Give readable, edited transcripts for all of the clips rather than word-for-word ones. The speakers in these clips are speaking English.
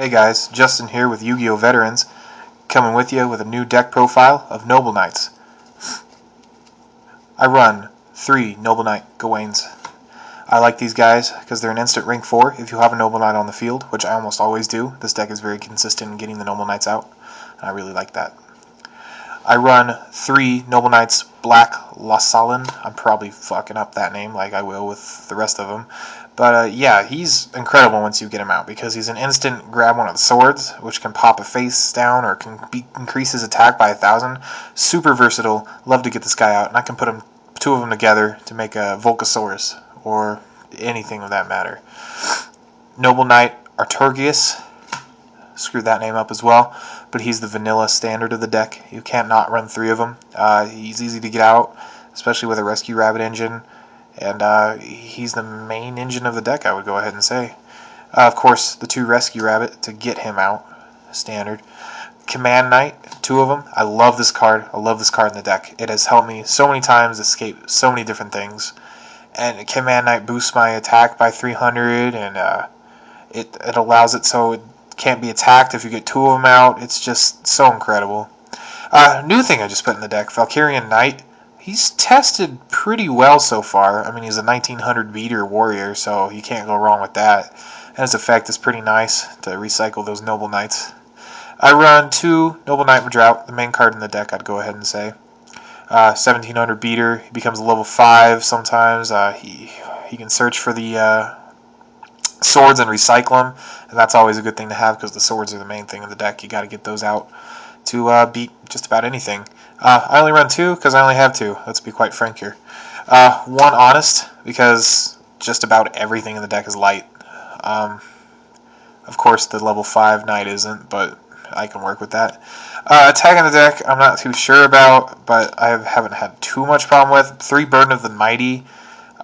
Hey guys, Justin here with Yu-Gi-Oh! Veterans, coming with you with a new deck profile of Noble Knights. I run 3 Noble Knight Gawains. I like these guys because they're an instant rank 4 if you have a Noble Knight on the field, which I almost always do. This deck is very consistent in getting the Noble Knights out, and I really like that. I run 3 Noble Knights Black Lasallen. I'm probably fucking up that name like I will with the rest of them. But yeah, he's incredible once you get him out because he's an instant grab one of the swords, which can pop a face down or can increase his attack by 1,000. Super versatile. Love to get this guy out, and I can put him 2 of them together to make a Volcasaurus or anything of that matter. Noble Knight Artorias. Screwed that name up as well, but he's the vanilla standard of the deck. You can't not run 3 of them. He's easy to get out, especially with a Rescue Rabbit engine, and he's the main engine of the deck, I would go ahead and say. Of course, the 2 Rescue Rabbit to get him out, standard. Command Knight, 2 of them. I love this card. I love this card in the deck. It has helped me so many times escape so many different things. And Command Knight boosts my attack by 300, and it allows it so it can't be attacked if you get 2 of them out. It's just so incredible. New thing I just put in the deck, Valkyrian Knight. He's tested pretty well so far. I mean, he's a 1900 beater warrior, so you can't go wrong with that. And his effect is pretty nice to recycle those Noble Knights. I run 2 Noble Knight Drought, the main card in the deck, I'd go ahead and say. 1700 beater. He becomes a level 5 sometimes. He can search for the swords and recycle them, and that's always a good thing to have because the swords are the main thing in the deck. You got to get those out to beat just about anything. I only run 2 because I only have 2. Let's be quite frank here. 1 Honest because just about everything in the deck is light. Of course, the level 5 Knight isn't, but I can work with that. Attack in the deck, I'm not too sure about, but I haven't had too much problem with. 3 Burden of the Mighty.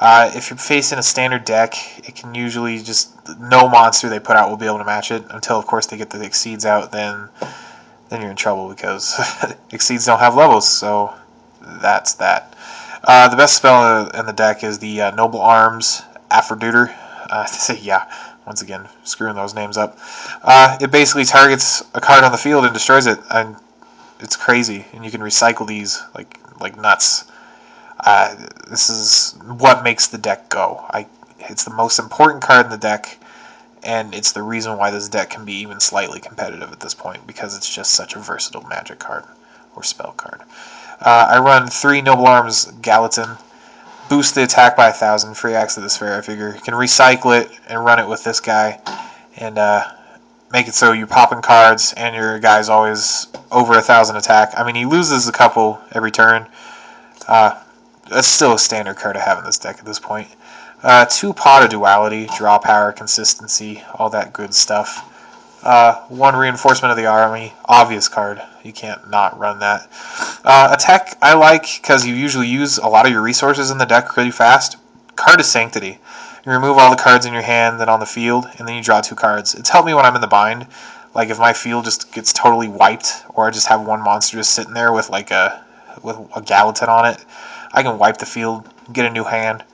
If you're facing a standard deck, it can usually just no monster they put out will be able to match it until, of course, they get the Exceeds out. Then you're in trouble because Exceeds don't have levels. So that's that. The best spell in the deck is the Noble Arms Aphroditer. Yeah, once again screwing those names up. It basically targets a card on the field and destroys it, and it's crazy. And you can recycle these like nuts. This is what makes the deck go. It's the most important card in the deck, and it's the reason why this deck can be even slightly competitive at this point, because it's just such a versatile magic card, or spell card. I run 3 Noble Arms Gallatin, boost the attack by 1,000, free Axe of the Sphere, I figure. You can recycle it and run it with this guy, and make it so you're popping cards, and your guy's always over 1,000 attack. I mean, he loses a couple every turn. That's still a standard card to have in this deck at this point. 2 Pot of Duality, draw power, consistency, all that good stuff. 1 Reinforcement of the Army, obvious card. You can't not run that. Attack I like because you usually use a lot of your resources in the deck really fast. Card of Sanctity. You remove all the cards in your hand and on the field, and then you draw 2 cards. It's helped me when I'm in the bind. Like if my field just gets totally wiped, or I just have 1 monster just sitting there with a Gallatin on it, I can wipe the field, get a new hand.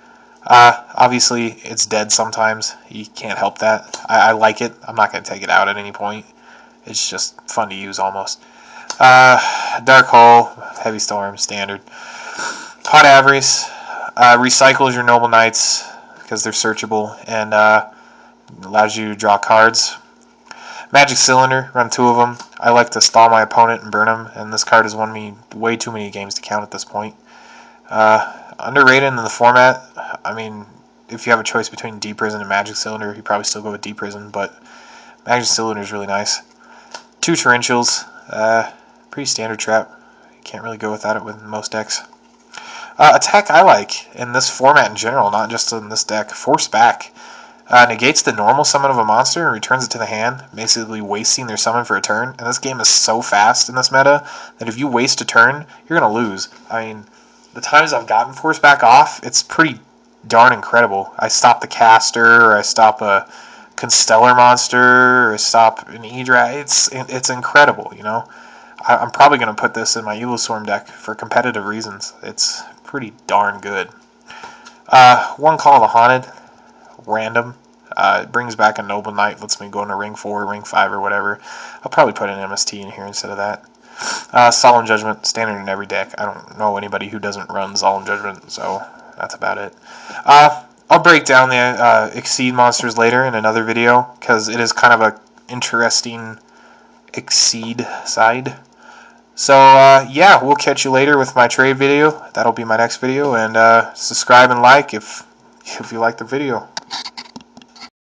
Obviously, it's dead sometimes. You can't help that. I like it. I'm not going to take it out at any point. It's just fun to use almost. Dark Hole, Heavy Storm, standard. Pot Avarice recycles your Noble Knights because they're searchable and allows you to draw cards. Magic Cylinder, run 2 of them. I like to stall my opponent and burn him, and this card has won me way too many games to count at this point. Underrated in the format. I mean, if you have a choice between Deep Prison and Magic Cylinder, you probably still go with Deep Prison, but Magic Cylinder is really nice. 2 Torrentials, pretty standard trap. You can't really go without it with most decks. Attack I like in this format in general, not just in this deck. Force Back. Negates the normal summon of a monster and returns it to the hand, basically wasting their summon for a turn. And this game is so fast in this meta that if you waste a turn, you're going to lose. I mean, the times I've gotten Force Back off, it's pretty darn incredible. I stop the caster, or I stop a Constellar monster, or I stop an Edra. It's incredible, you know. I'm probably going to put this in my Evilswarm deck for competitive reasons. It's pretty darn good. 1 Call of the Haunted, random. It brings back a Noble Knight, lets me go into Ring 4, Ring 5, or whatever. I'll probably put an MST in here instead of that. Solemn Judgment, standard in every deck. I don't know anybody who doesn't run Solemn Judgment, so that's about it. I'll break down the Exceed monsters later in another video, because it is kind of a interesting Exceed side. So, yeah, we'll catch you later with my trade video. That'll be my next video, and subscribe and like if you like the video.